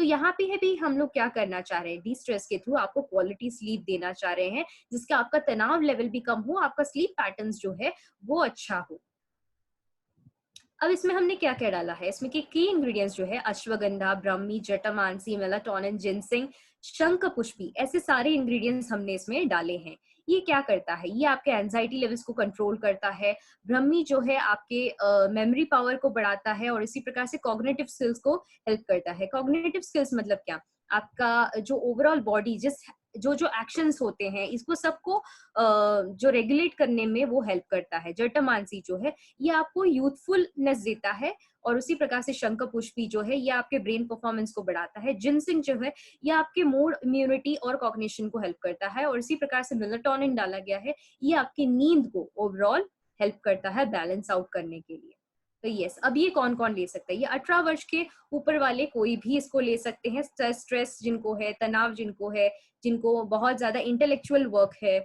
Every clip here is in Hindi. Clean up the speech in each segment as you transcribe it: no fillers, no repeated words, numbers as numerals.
यहाँ पे है भी हम लोग क्या करना चाह रहे हैं, डी स्ट्रेस के थ्रू आपको क्वालिटी स्लीप देना चाह रहे हैं, जिसका आपका तनाव लेवल भी कम हो, आपका स्लीप पैटर्न्स जो है वो अच्छा हो। अब इसमें हमने क्या क्या डाला है, इसमें की इंग्रेडिएंट्स जो है अश्वगंधा, ब्राह्मी, जटामांसी, मेलाटोनिन, जिनसिंग, शंख पुष्पी, ऐसे सारे इंग्रेडिएंट्स हमने इसमें डाले हैं। ये क्या करता है, ये आपके एंजाइटी लेवल्स को कंट्रोल करता है। ब्राह्मी जो है आपके मेमोरी पावर को बढ़ाता है और इसी प्रकार से कॉग्निटिव स्किल्स को हेल्प करता है। कॉग्निटिव स्किल्स मतलब क्या, आपका जो ओवरऑल बॉडी जिस जो जो एक्शंस होते हैं इसको सबको जो रेगुलेट करने में वो हेल्प करता है। जटामांसी जो है ये आपको यूथफुलनेस देता है और उसी प्रकार से शंख पुष्पी जो है ये आपके ब्रेन परफॉर्मेंस को बढ़ाता है। जिनसिंग जो है ये आपके मूड, इम्यूनिटी और कॉग्निशन को हेल्प करता है और इसी प्रकार से मेलाटोनिन डाला गया है, ये आपकी नींद को ओवरऑल हेल्प करता है बैलेंस आउट करने के लिए। तो यस, अब ये कौन कौन ले सकता है, ये 18 वर्ष के ऊपर वाले कोई भी इसको ले सकते हैं। स्ट्रेस जिनको है, तनाव जिनको है, जिनको बहुत ज्यादा इंटेलेक्चुअल वर्क है,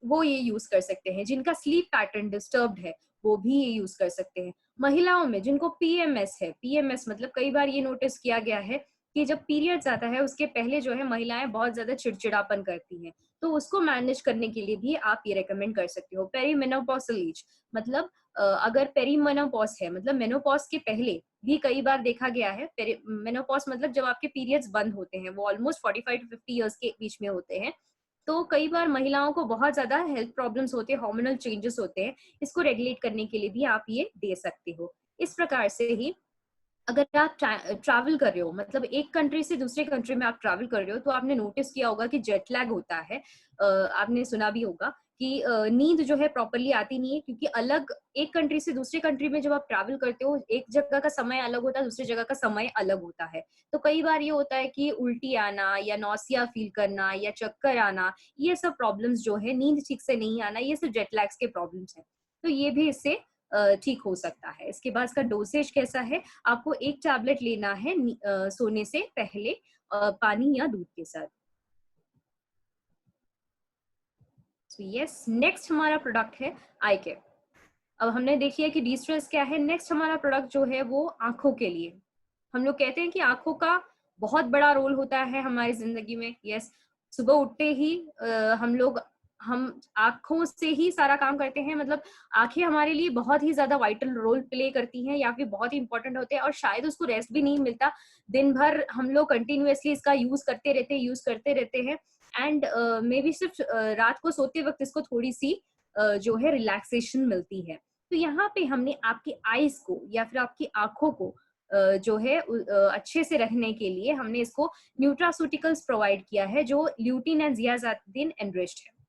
वो ये यूज कर सकते हैं। जिनका स्लीप पैटर्न डिस्टर्ब्ड है वो भी ये यूज कर सकते हैं। महिलाओं में जिनको पीएमएस है, पीएमएस मतलब कई बार ये नोटिस किया गया है कि जब पीरियड्स आता है उसके पहले जो है महिलाएं बहुत ज्यादा चिड़चिड़ापन करती हैं, तो उसको मैनेज करने के लिए भी आप ये रेकमेंड कर सकते हो। पेरीमेनोपॉजल एज मतलब अगर पेरीमेनोपॉज है मतलब मेनोपॉज के पहले भी कई बार देखा गया है। मेनोपॉज मतलब जब आपके पीरियड्स बंद होते हैं, वो ऑलमोस्ट 45 to 50 ईयर्स के बीच में होते हैं, तो कई बार महिलाओं को बहुत ज्यादा हेल्थ प्रॉब्लम्स होते हैं, हार्मोनल चेंजेस होते हैं, इसको रेगुलेट करने के लिए भी आप ये दे सकते हो। इस प्रकार से ही अगर आप ट्रैवल कर रहे हो, मतलब एक कंट्री से दूसरे कंट्री में आप ट्रैवल कर रहे हो, तो आपने नोटिस किया होगा कि जेट लैग होता है। आपने सुना भी होगा कि नींद जो है प्रॉपरली आती नहीं है, क्योंकि अलग एक कंट्री से दूसरे कंट्री में जब आप ट्रैवल करते हो, एक जगह का समय अलग होता है, दूसरी जगह का समय अलग होता है। तो कई बार ये होता है कि उल्टी आना या नौसिया फील करना या चक्कर आना, ये सब प्रॉब्लम्स जो है, नींद ठीक से नहीं आना, ये सब जेट लैग्स के प्रॉब्लम्स हैं। तो ये भी इससे ठीक हो सकता है। इसके बाद इसका डोसेज कैसा है, आपको एक टैबलेट लेना है सोने से पहले पानी या दूध के साथ। यस, नेक्स्ट हमारा प्रोडक्ट है आई केयर। अब हमने देखी है कि डी स्ट्रेस क्या है। नेक्स्ट हमारा प्रोडक्ट जो है वो आंखों के लिए। हम लोग कहते हैं कि आंखों का बहुत बड़ा रोल होता है हमारी जिंदगी में। यस, सुबह उठते ही हम आंखों से ही सारा काम करते हैं, मतलब आंखें हमारे लिए बहुत ही ज्यादा वाइटल रोल प्ले करती हैं या फिर बहुत ही इंपॉर्टेंट होते हैं, और शायद उसको रेस्ट भी नहीं मिलता। दिन भर हम लोग कंटिन्यूअसली इसका यूज करते रहते हैं एंड मे बी सिर्फ रात को सोते वक्त इसको थोड़ी सी जो है रिलैक्सेशन मिलती है। तो यहाँ पे हमने आपकी आईज को या फिर आपकी आंखों को जो है अच्छे से रखने के लिए हमने इसको न्यूट्रास्यूटिकल्स प्रोवाइड किया है, जो ल्यूटिन एंड जियाजातिन एनरिच्ड है।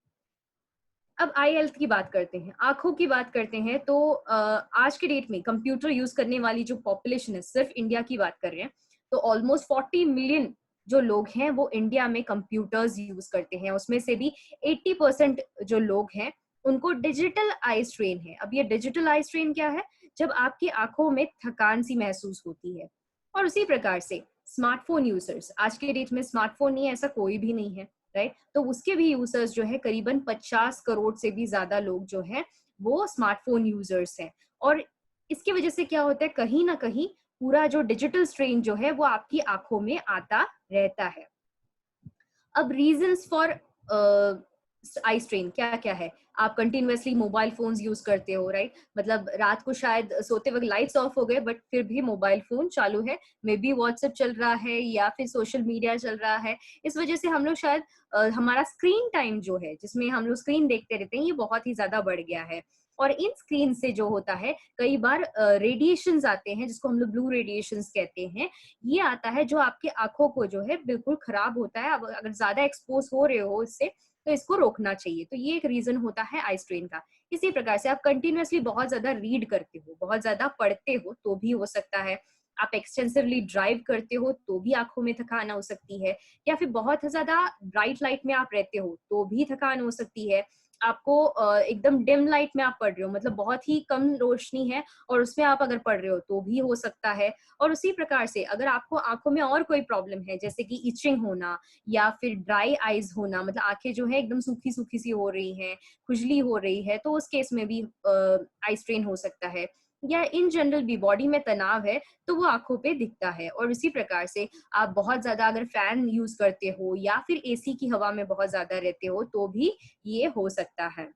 अब आई हेल्थ की बात करते हैं, आंखों की बात करते हैं, तो आज के डेट में कंप्यूटर यूज करने वाली जो पॉपुलेशन है, सिर्फ इंडिया की बात कर रहे हैं, तो ऑलमोस्ट 40 मिलियन जो लोग हैं वो इंडिया में कंप्यूटर्स यूज करते हैं। उसमें से भी 80% जो लोग हैं उनको डिजिटल आई स्ट्रेन है। अब ये डिजिटल आई स्ट्रेन क्या है, जब आपकी आंखों में थकान सी महसूस होती है। और उसी प्रकार से स्मार्टफोन यूजर्स, आज के डेट में स्मार्टफोन नहीं है ऐसा कोई भी नहीं है, राइट? तो उसके भी यूजर्स जो है करीबन 50 करोड़ से भी ज्यादा लोग जो है वो स्मार्टफोन यूजर्स हैं। और इसकी वजह से क्या होता है, कहीं ना कहीं पूरा जो डिजिटल स्ट्रेन जो है वो आपकी आंखों में आता रहता है। अब रीजंस फॉर आई स्ट्रेन क्या क्या है, आप कंटिन्यूअसली मोबाइल फोन्स यूज करते हो, राइट? मतलब रात को शायद सोते वक्त लाइट्स ऑफ हो गए बट फिर भी मोबाइल फोन चालू है, मे बी व्हाट्सएप चल रहा है या फिर सोशल मीडिया चल रहा है। इस वजह से हम लोग शायद हमारा स्क्रीन टाइम जो है, जिसमें हम लोग स्क्रीन देखते रहते हैं, ये बहुत ही ज्यादा बढ़ गया है। और इन स्क्रीन से जो होता है कई बार रेडिएशंस आते हैं, जिसको हम लोग ब्लू रेडिएशंस कहते हैं। ये आता है जो आपकी आंखों को जो है बिल्कुल खराब होता है। अब अगर ज्यादा एक्सपोज हो रहे हो इससे, तो इसको रोकना चाहिए। तो ये एक रीजन होता है आई स्ट्रेन का। इसी प्रकार से आप कंटिन्यूअसली बहुत ज्यादा रीड करते हो, बहुत ज्यादा पढ़ते हो, तो भी हो सकता है। आप एक्सटेंसिवली ड्राइव करते हो तो भी आंखों में थकान हो सकती है, या फिर बहुत ज्यादा ब्राइट लाइट में आप रहते हो तो भी थकान हो सकती है। आपको एकदम डिम लाइट में आप पढ़ रहे हो, मतलब बहुत ही कम रोशनी है और उसमें आप अगर पढ़ रहे हो तो भी हो सकता है। और उसी प्रकार से अगर आपको आंखों में और कोई प्रॉब्लम है, जैसे कि इचिंग होना या फिर ड्राई आईज होना, मतलब आंखें जो है एकदम सूखी सूखी सी हो रही हैं, खुजली हो रही है, तो उस केस में भी आई स्ट्रेन हो सकता है। या इन जनरल भी बॉडी में तनाव है तो वो आंखों पे दिखता है। और इसी प्रकार से आप बहुत ज्यादा अगर फैन यूज करते हो या फिर एसी की हवा में बहुत ज्यादा रहते हो तो भी ये हो सकता है।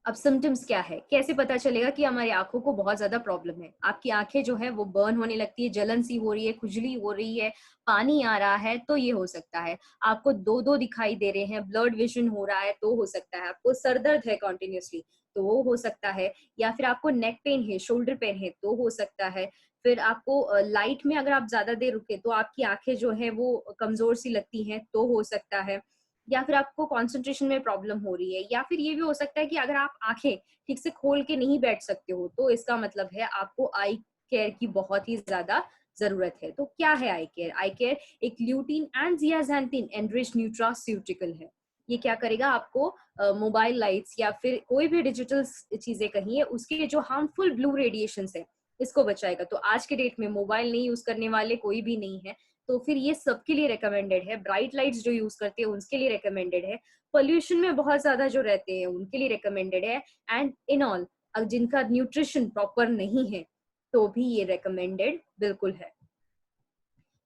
अब सिम्टम्स क्या है, कैसे पता चलेगा कि हमारी आंखों को बहुत ज्यादा प्रॉब्लम है? आपकी आंखें जो है वो बर्न होने लगती है, जलन सी हो रही है, खुजली हो रही है, पानी आ रहा है, तो ये हो सकता है। आपको दो दो दिखाई दे रहे हैं, ब्लड विजन हो रहा है, तो हो सकता है। आपको सर दर्द है कॉन्टिन्यूसली, तो वो हो सकता है। या फिर आपको नेक पेन है, शोल्डर पेन है, तो हो सकता है। फिर आपको लाइट में अगर आप ज्यादा देर रुके तो आपकी आंखें जो है वो कमजोर सी लगती हैं, तो हो सकता है। या फिर आपको कंसंट्रेशन में प्रॉब्लम हो रही है, या फिर ये भी हो सकता है कि अगर आप आंखें ठीक से खोल के नहीं बैठ सकते हो, तो इसका मतलब है आपको आई केयर की बहुत ही ज्यादा जरूरत है। तो क्या है आई केयर? आई केयर एक ल्यूटीन एंड जियाज़ैंथिन एनरिच्ड न्यूट्रास्यूटिकल है। ये क्या करेगा, आपको मोबाइल लाइट्स या फिर कोई भी डिजिटल चीजें कहिए उसके जो हार्मफुल ब्लू रेडिएशन है इसको बचाएगा। तो आज के डेट में मोबाइल नहीं यूज करने वाले कोई भी नहीं है, तो फिर ये सबके लिए रिकमेंडेड है। ब्राइट लाइट्स जो यूज करते हैं उसके लिए रिकमेंडेड है। पोल्यूशन में बहुत ज्यादा जो रहते हैं उनके लिए रिकमेंडेड है। एंड इन ऑल जिनका न्यूट्रिशन प्रॉपर नहीं है तो भी ये रिकमेंडेड बिल्कुल है।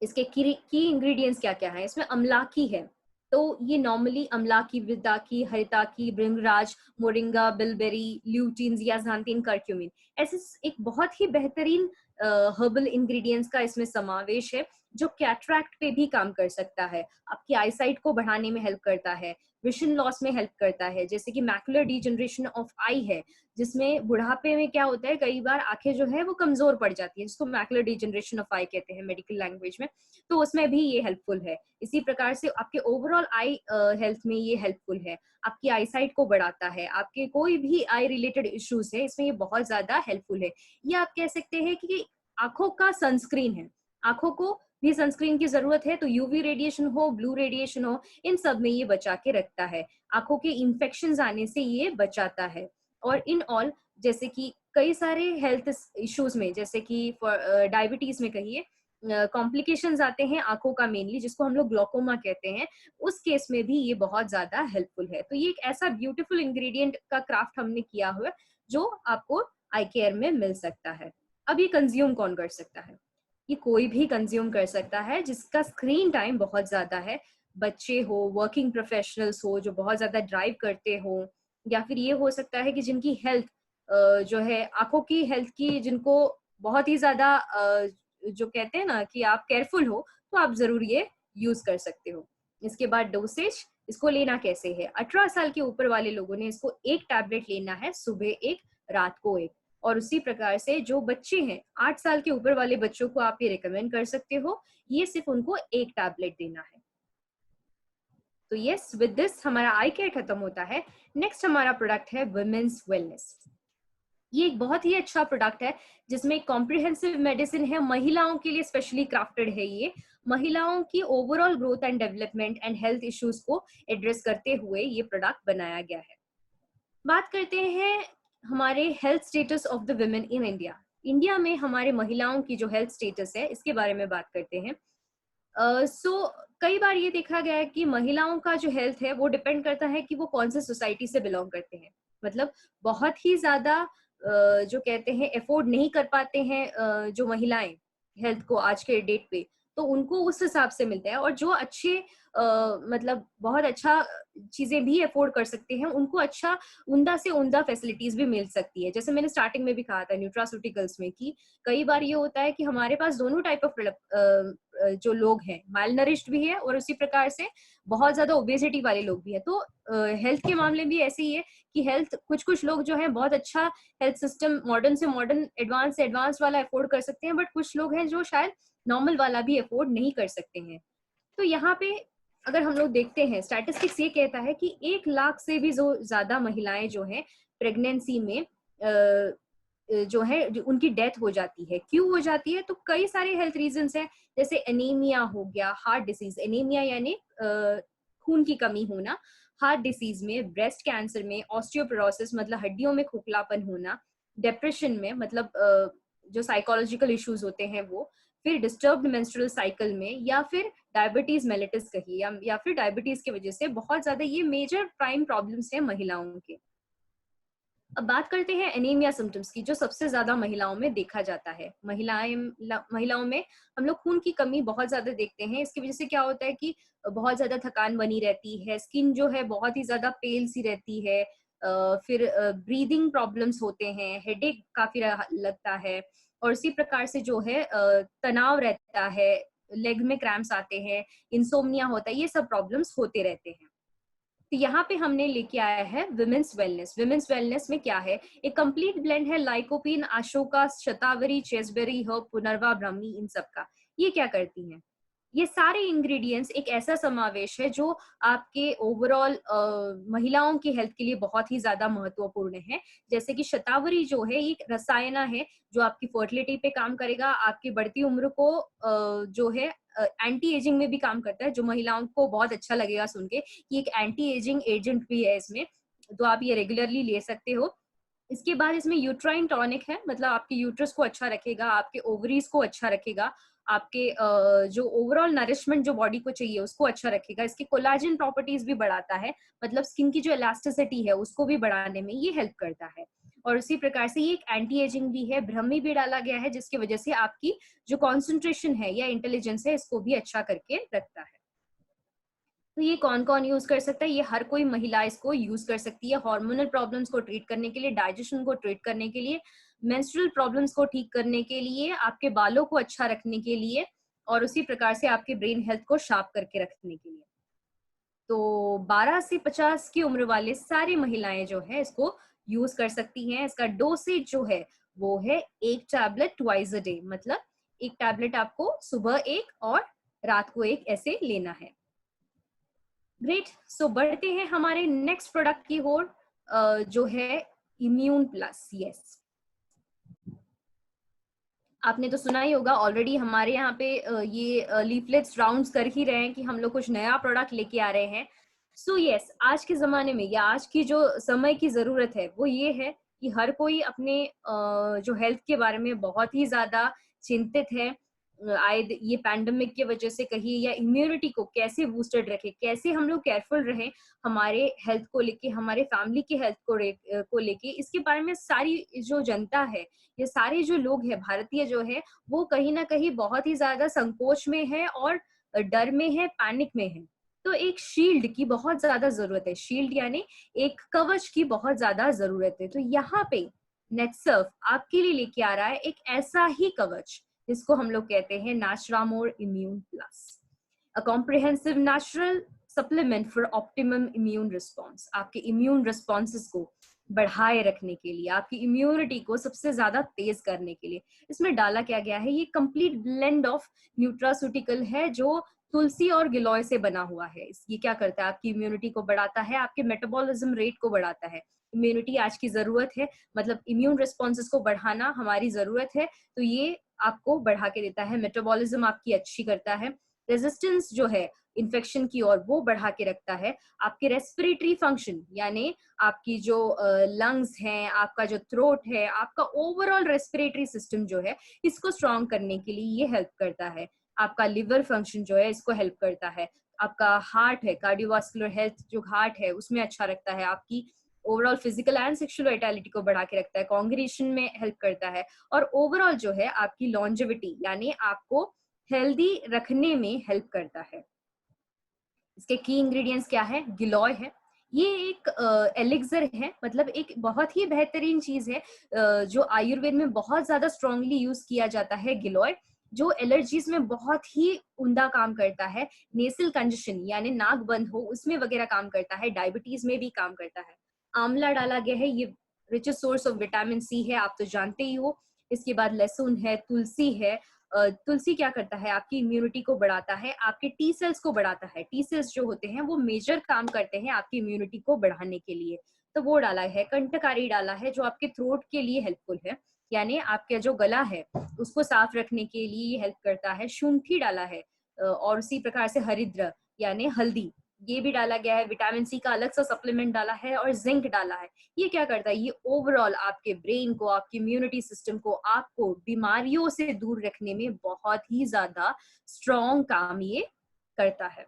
इसके की इंग्रेडिएंट्स क्या क्या है? इसमें अमलाकी है, तो ये नॉर्मली अमलाकी, विदाकी, हरिताकी, भृंगराज, मोरिंगा, बिलबेरी, ल्यूटीन, जियाज़ैंथिन, करक्यूमिन, ऐसे एक बहुत ही बेहतरीन हर्बल इंग्रेडिएंट्स का इसमें समावेश है जो कैटरैक्ट पे भी काम कर सकता है, आपकी आईसाइट को बढ़ाने में हेल्प करता है, विजन लॉस में हेल्प करता है, जैसे कि मैकुलर डिजनरेशन ऑफ आई है, जिसमें बुढ़ापे में क्या होता है, कई बार आंखें जो है वो कमजोर पड़ जाती है, जिसको मैकुलर डिजनरेशन ऑफ आई कहते हैं मेडिकल लैंग्वेज में, तो उसमें भी ये हेल्पफुल है। इसी प्रकार से आपके ओवरऑल आई हेल्थ में ये हेल्पफुल है, आपकी आई साइट को बढ़ाता है, आपके कोई भी आई रिलेटेड इश्यूज है इसमें ये बहुत ज्यादा हेल्पफुल है। ये आप कह सकते हैं कि आंखों का सनस्क्रीन है। आंखों को भी सनस्क्रीन की जरूरत है, तो यूवी रेडिएशन हो, ब्लू रेडिएशन हो, इन सब में ये बचा के रखता है, आंखों के इंफेक्शन आने से ये बचाता है। और इन ऑल जैसे कि कई सारे हेल्थ इश्यूज में, जैसे कि डायबिटीज में कहिए, कॉम्प्लिकेशंस आते हैं आंखों का मेनली, जिसको हम लोग ग्लोकोमा कहते हैं, उस केस में भी ये बहुत ज्यादा हेल्पफुल है। तो ये एक ऐसा ब्यूटीफुल इंग्रेडिएंट का क्राफ्ट हमने किया हुआ है जो आपको आई केयर में मिल सकता है। अब ये कंज्यूम कौन कर सकता है? ये कोई भी कंज्यूम कर सकता है जिसका स्क्रीन टाइम बहुत ज्यादा है, बच्चे हो, वर्किंग प्रोफेशनल्स हो जो बहुत ज्यादा ड्राइव करते हो, या फिर ये हो सकता है कि जिनकी हेल्थ जो है आंखों की हेल्थ की, जिनको बहुत ही ज्यादा जो कहते हैं ना कि आप केयरफुल हो, तो आप जरूर ये यूज कर सकते हो। इसके बाद डोसेज, इसको लेना कैसे है? 18 साल के ऊपर वाले लोगों ने इसको एक टैबलेट लेना है, सुबह एक, रात को एक। और उसी प्रकार से जो बच्चे हैं 8 साल के ऊपर वाले बच्चों को आप ये रिकमेंड कर सकते हो, ये सिर्फ उनको एक टैबलेट देना है। तो यस, विद दिस हमारा आई केयर खत्म होता है। नेक्स्ट हमारा प्रोडक्ट है वुमेन्स वेलनेस। ये एक बहुत ही अच्छा प्रोडक्ट है जिसमें कॉम्प्रिहेंसिव मेडिसिन है, महिलाओं के लिए स्पेशली क्राफ्टेड है। ये महिलाओं की overall growth and development and health issues को एड्रेस करते हुए ये प्रोडक्ट बनाया गया है। बात करते हैं हमारे health status of the women in India. India में हमारे महिलाओं की जो हेल्थ स्टेटस है इसके बारे में बात करते हैं। कई बार ये देखा गया है कि महिलाओं का जो हेल्थ है वो डिपेंड करता है कि वो कौन से सोसाइटी से बिलोंग करते हैं। मतलब बहुत ही ज्यादा जो कहते हैं एफोर्ड नहीं कर पाते हैं जो महिलाएं हेल्थ को आज के डेट पे, तो उनको उस हिसाब से मिलता है। और जो अच्छे मतलब बहुत अच्छा चीजें भी अफोर्ड कर सकते हैं, उनको अच्छा उम्दा से उम्दा फैसिलिटीज भी मिल सकती है। जैसे मैंने स्टार्टिंग में भी कहा था न्यूट्रास्यूटिकल्स में कि कई बार ये होता है कि हमारे पास दोनों टाइप ऑफ जो लोग हैं, माइल नरिश्ड भी है और उसी प्रकार से बहुत ज्यादा ओबेसिटी वाले लोग भी है। तो हेल्थ के मामले भी ऐसे ही है कि हेल्थ कुछ कुछ लोग जो है बहुत अच्छा हेल्थ सिस्टम मॉडर्न से एडवांस वाला अफोर्ड कर सकते हैं, बट कुछ लोग हैं जो शायद नॉर्मल वाला भी अफोर्ड नहीं कर सकते हैं। तो यहाँ पे अगर हम लोग देखते हैं, स्टैटिस्टिक्स ये कहता है कि 1 लाख से भी जो ज्यादा महिलाएं जो हैं प्रेगनेंसी में जो है उनकी डेथ हो जाती है। क्यों हो जाती है? तो कई सारे हेल्थ रीजंस हैं, जैसे एनीमिया हो गया, हार्ट डिसीज, एनीमिया यानी खून की कमी होना, हार्ट डिसीज में, ब्रेस्ट कैंसर में, ऑस्टियोपोरोसिस मतलब हड्डियों में खोखलापन होना, डिप्रेशन में मतलब जो साइकोलॉजिकल इश्यूज होते हैं वो, फिर डिस्टर्ब्ड मेंस्ट्रुअल साइकिल में, या फिर डायबिटीज मेलिटस कहिए, या फिर डायबिटीज की वजह से बहुत ज्यादा ये मेजर प्राइम प्रॉब्लम्स हैं महिलाओं के। अब बात करते हैं एनीमिया सिम्टम्स की, जो सबसे ज्यादा महिलाओं में देखा जाता है। महिलाओं में हम लोग खून की कमी बहुत ज्यादा देखते हैं। इसकी वजह से क्या होता है कि बहुत ज्यादा थकान बनी रहती है, स्किन जो है बहुत ही ज्यादा पेल सी रहती है, फिर ब्रीदिंग प्रॉब्लम्स होते हैं, हेडेक काफी लगता है, और इसी प्रकार से जो है तनाव रहता है, लेग में क्रैम्प्स आते हैं, इंसोम्निया होता है, ये सब प्रॉब्लम्स होते रहते हैं। तो यहाँ पे हमने लेके आया है विमेंस वेलनेस। विमेंस वेलनेस में क्या है, एक कंप्लीट ब्लेंड है लाइकोपीन, अशोका, शतावरी, चेसबेरी, हर्ब, पुनर्वा, ब्राह्मी, इन सब का। ये क्या करती हैं, ये सारे इंग्रेडिएंट्स एक ऐसा समावेश है जो आपके ओवरऑल महिलाओं की हेल्थ के लिए बहुत ही ज्यादा महत्वपूर्ण है। जैसे कि शतावरी जो है, एक रसायना है जो आपकी फर्टिलिटी पे काम करेगा, आपकी बढ़ती उम्र को जो है एंटी एजिंग में भी काम करता है, जो महिलाओं को बहुत अच्छा लगेगा सुन के कि एक एंटी एजिंग एजेंट भी है इसमें, तो आप ये रेगुलरली ले सकते हो। इसके बाद इसमें यूट्राइन टॉनिक है, मतलब आपके यूट्रस को अच्छा रखेगा, आपके ओवरीज को अच्छा रखेगा, आपके जो ओवरऑल नरिशमेंट जो बॉडी को चाहिए उसको अच्छा रखेगा। इसके कोलाजन प्रॉपर्टीज भी बढ़ाता है, मतलब स्किन की जो इलास्टिसिटी है उसको भी बढ़ाने में ये हेल्प करता है। और उसी प्रकार से ये एक एंटी एजिंग भी है। ब्रह्मी भी डाला गया है, जिसकी वजह से आपकी जो कॉन्सेंट्रेशन है या इंटेलिजेंस है इसको भी अच्छा करके रखता है। तो ये कौन कौन यूज कर सकता है, ये हर कोई महिला इसको यूज कर सकती है। हार्मोनल प्रॉब्लम्स को ट्रीट करने के लिए, डाइजेशन को ट्रीट करने के लिए, मेंस्ट्रुअल प्रॉब्लम्स को ठीक करने के लिए, आपके बालों को अच्छा रखने के लिए, और उसी प्रकार से आपके ब्रेन हेल्थ को शार्प करके रखने के लिए। तो 12 से 50 की उम्र वाले सारी महिलाएं जो है इसको यूज कर सकती हैं। इसका डोसेज जो है वो है 1 टैबलेट ट्वाइस अ डे, मतलब 1 टैबलेट आपको सुबह एक और रात को एक ऐसे लेना है। ग्रेट, सो बढ़ते हैं हमारे नेक्स्ट प्रोडक्ट की ओर, जो है इम्यून प्लस। यस, आपने तो सुना ही होगा ऑलरेडी, हमारे यहाँ पे ये लीफलेट्स राउंड्स कर ही रहे हैं कि हम लोग कुछ नया प्रोडक्ट लेके आ रहे हैं। सो यस, आज के जमाने में या आज की जो समय की जरूरत है वो ये है कि हर कोई अपने जो हेल्थ के बारे में बहुत ही ज्यादा चिंतित है। आए ये पैंडेमिक की वजह से कहीं, या इम्यूनिटी को कैसे बूस्टेड रखे, कैसे हम लोग केयरफुल रहे हमारे हेल्थ को लेके, हमारे फैमिली की हेल्थ को लेके, इसके बारे में सारी जो जनता है, ये सारे जो लोग हैं भारतीय जो है, वो कहीं ना कहीं बहुत ही ज्यादा संकोच में है और डर में है, पैनिक में है। तो एक शील्ड की बहुत ज्यादा जरूरत है, शील्ड यानी एक कवच की बहुत ज्यादा जरूरत है। तो यहाँ पे नेटसर्फ आपके लिए लेके आ रहा है एक ऐसा ही कवच, जिसको हम लोग कहते हैं नाचरामोर immune plus, a comprehensive natural supplement for optimum immune response. आपके इम्यून रिस्पॉन्सेस को बढ़ाए रखने के लिए, आपकी इम्यूनिटी को सबसे ज्यादा तेज करने के लिए इसमें डाला क्या गया है, ये कंप्लीट ब्लेंड ऑफ न्यूट्रास्यूटिकल है जो तुलसी और गिलोय से बना हुआ है। ये क्या करता है, आपकी इम्यूनिटी को बढ़ाता है, आपके मेटाबॉलिज्म रेट को बढ़ाता है। इम्यूनिटी आज की जरूरत है, मतलब इम्यून रिस्पॉन्सेस को बढ़ाना हमारी जरूरत है, तो ये आपको बढ़ा के देता है। मेटाबॉलिज्म आपकी अच्छी करता है, रेजिस्टेंस जो है इन्फेक्शन की ओर वो बढ़ा के रखता है। आपके रेस्पिरेटरी फंक्शन यानी आपकी जो लंग्स हैं, आपका जो थ्रोट है, आपका ओवरऑल रेस्पिरेटरी सिस्टम जो है, इसको स्ट्रॉन्ग करने के लिए ये हेल्प करता है। आपका लिवर फंक्शन जो है इसको हेल्प करता है। आपका हार्ट है, कार्डियोवास्कुलर हेल्थ जो हार्ट है उसमें अच्छा रखता है। आपकी overall physical and sexual vitality को बढ़ा के रखता है, कॉन्ग्रेशन में हेल्प करता है, और ओवरऑल जो है आपकी लॉन्जेविटी यानी आपको हेल्दी रखने में हेल्प करता है। इसके की इंग्रेडिएंट्स क्या है, गिलोय है, ये एक एलिक्सर है, मतलब एक बहुत ही बेहतरीन चीज है जो आयुर्वेद में बहुत ज्यादा स्ट्रांगली यूज किया जाता है। गिलोय जो एलर्जीज में बहुत ही उम्दा काम करता है, नेसल कंजेशन यानी नाक बंद हो उसमें वगैरह काम करता है, डायबिटीज में भी काम करता है। आंवला डाला गया है, ये richest source of vitamin C है, आप तो जानते ही हो। इसके बाद लहसुन है, तुलसी है। तुलसी क्या करता है, आपकी इम्यूनिटी को बढ़ाता है, आपके टी सेल्स को बढ़ाता है। टी सेल्स जो होते हैं वो मेजर काम करते हैं आपकी इम्यूनिटी को बढ़ाने के लिए, तो वो डाला है। कंटकारी डाला है जो आपके थ्रोट के लिए हेल्पफुल है, यानी आपका जो गला है उसको साफ रखने के लिए ये हेल्प करता है। शुंठी डाला है, और उसी प्रकार से हरिद्र यानी हल्दी, ये भी डाला गया है। विटामिन सी का अलग सा सप्लीमेंट डाला है, और जिंक डाला है। ये क्या करता है, ये ओवरऑल आपके ब्रेन को, आपकी इम्यूनिटी सिस्टम को, आपको बीमारियों से दूर रखने में बहुत ही ज्यादा स्ट्रॉन्ग काम ये करता है।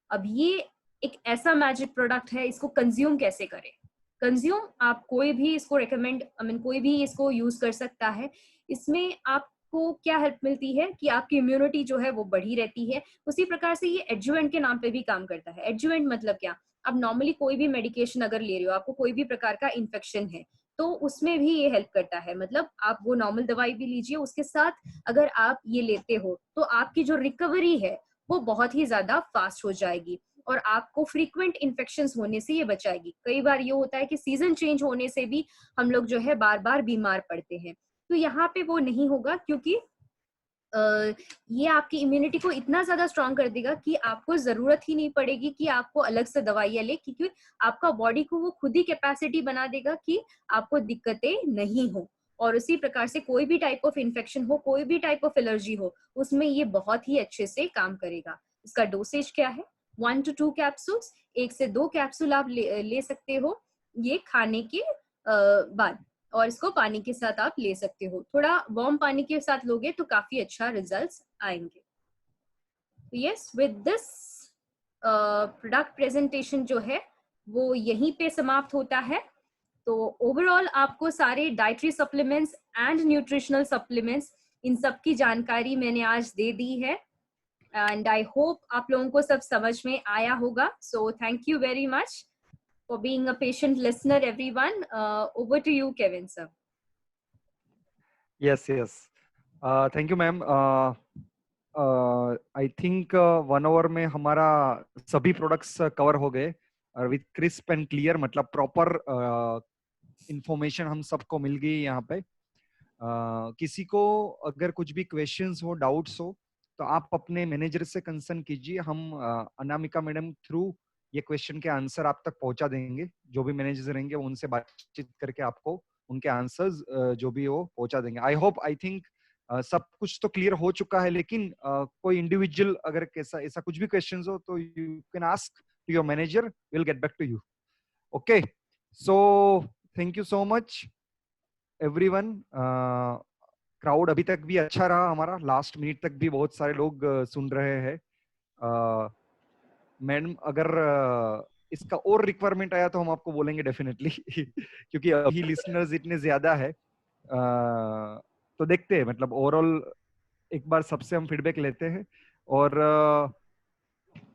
अब ये एक ऐसा मैजिक प्रोडक्ट है, इसको कंज्यूम कैसे करें, कंज्यूम आप कोई भी इसको रिकमेंड कोई भी इसको यूज कर सकता है। इसमें आपको क्या हेल्प मिलती है कि आपकी इम्यूनिटी जो है वो बढ़ी रहती है। उसी प्रकार से ये एडजुवेंट के नाम पे भी काम करता है। एडजुवेंट मतलब क्या, अब नॉर्मली कोई भी मेडिकेशन अगर ले रहे हो, आपको कोई भी प्रकार का इन्फेक्शन है, तो उसमें भी ये हेल्प करता है। मतलब आप वो नॉर्मल दवाई भी लीजिए, उसके साथ अगर आप ये लेते हो तो आपकी जो रिकवरी है वो बहुत ही ज्यादा फास्ट हो जाएगी और आपको फ्रीक्वेंट इन्फेक्शंस होने से ये बचाएगी। कई बार ये होता है कि सीजन चेंज होने से भी हम लोग जो है बार बार बीमार पड़ते हैं, तो यहाँ पे वो नहीं होगा, क्योंकि ये आपकी इम्यूनिटी को इतना ज्यादा स्ट्रांग कर देगा कि आपको जरूरत ही नहीं पड़ेगी कि आपको अलग से दवाइयां ले, क्योंकि आपका बॉडी को वो खुद ही कैपेसिटी बना देगा कि आपको दिक्कतें नहीं हो। और उसी प्रकार से कोई भी टाइप ऑफ इन्फेक्शन हो, कोई भी टाइप ऑफ एलर्जी हो, उसमें ये बहुत ही अच्छे से काम करेगा। इसका डोसेज क्या है, 1 to 2 कैप्सूल्स, 1 से 2 कैप्सूल आप ले सकते हो ये खाने के बाद। और इसको पानी के साथ आप ले सकते हो, थोड़ा वार्म पानी के साथ लोगे तो काफी अच्छा रिजल्ट्स आएंगे। Yes, with this product presentation जो है वो यहीं पे समाप्त होता है। तो ओवरऑल आपको सारे dietary supplements and nutritional supplements, इन सब की जानकारी मैंने आज दे दी है एंड आई होप आप लोगों को सब समझ में आया होगा। सो thank you very much for being a patient listener, everyone. Over to you, Kevin, sir. Yes, yes. Thank you, ma'am. I think 1 hour में हमारा सभी प्रोडक्ट्स कवर हो गए और विथ क्रिस्प एंड क्लियर, मतलब प्रॉपर इंफॉर्मेशन हम सबको मिल गई यहाँ पे। किसी को अगर कुछ भी क्वेश्चंस हो, डाउट्स हो, तो आप अपने मैनेजर से कंसर्न कीजिए। हम अनामिका मैडम थ्रू ये क्वेश्चन के आंसर आप तक पहुंचा देंगे। जो भी मैनेजर रहेंगे उनसे बातचीत करके आपको उनके आंसर्स जो भी हो पहुंचा देंगे। आई होप, आई थिंक सब कुछ तो क्लियर हो चुका है, लेकिन कोई इंडिविजुअल अगर कैसा ऐसा कुछ भी क्वेश्चंस हो तो you can ask to your manager, will get back to you. Okay, so thank you so much everyone. Crowd अभी तक भी अच्छा रहा हमारा, लास्ट मिनट तक भी बहुत सारे लोग सुन रहे हैं। मैडम अगर इसका और रिक्वायरमेंट आया तो हम आपको बोलेंगे डेफिनेटली क्योंकि अभी लिसनर्स इतने ज्यादा है। तो देखते हैं, मतलब ओवरऑल एक बार सबसे हम फीडबैक लेते हैं और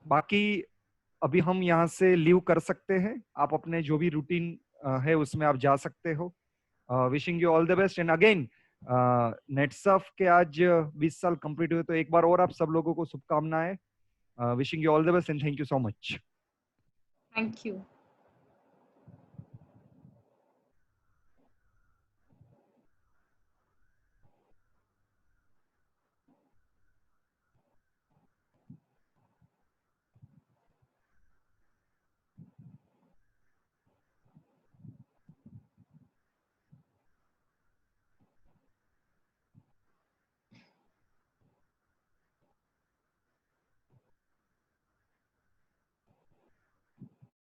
बाकी अभी हम यहाँ से लीव कर सकते हैं। आप अपने जो भी रूटीन है उसमें आप जा सकते हो। Wishing you all the best and again Netsurf के आज 20 साल कंप्लीट हुए, तो एक बार और आप सब लोगों को शुभकामनाएं। Wishing you all the best and thank you so much. Thank you.